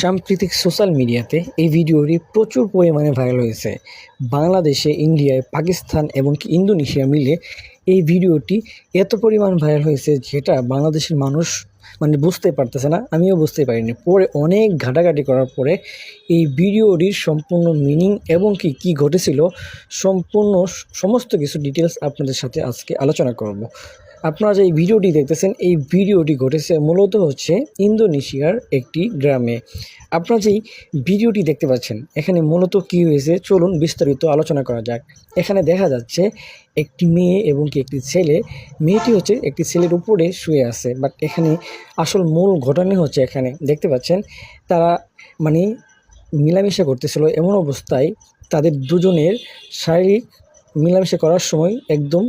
সাম্প্রতিক সোশ্যাল মিডিয়াতে এই ভিডিওটি প্রচুর পরিমাণে ভাইরাল হয়েছে। বাংলাদেশে, ইন্ডিয়ায়, পাকিস্তান এবং কি ইন্দোনেশিয়া মিলে এই ভিডিওটি এত পরিমাণ ভাইরাল হয়েছে যেটা বাংলাদেশের মানুষ বুঝতে পারতেছে না, আমিও বুঝতে পারিনি। পরে অনেক ঘাটাঘাটি করার পরে এই ভিডিওটির সম্পূর্ণ মিনিং এবং কি ঘটেছিল সমস্ত কিছু ডিটেলস আপনাদের সাথে আজকে আলোচনা করব। আপনারা যে এই ভিডিওটি দেখতেছেন, এই ভিডিওটি ঘটেছে মূলত হচ্ছে ইন্দোনেশিয়ার একটি গ্রামে। আপনারা যেই ভিডিওটি দেখতে পাচ্ছেন, এখানে মূলত কি হয়েছে চলুন বিস্তারিত আলোচনা করা যাক। এখানে দেখা যাচ্ছে একটি মেয়ে এবং কি একটি ছেলে। মেয়েটি হচ্ছে একটি ছেলের উপরে শুয়ে আছে, বাট এখানে আসল মূল ঘটনা হচ্ছে এখানে দেখতে পাচ্ছেন তারা মিলামিশা করতেছিল। এমন অবস্থায় তাদের দুজনের শারীরিক মিলামিশা করার সময় একদম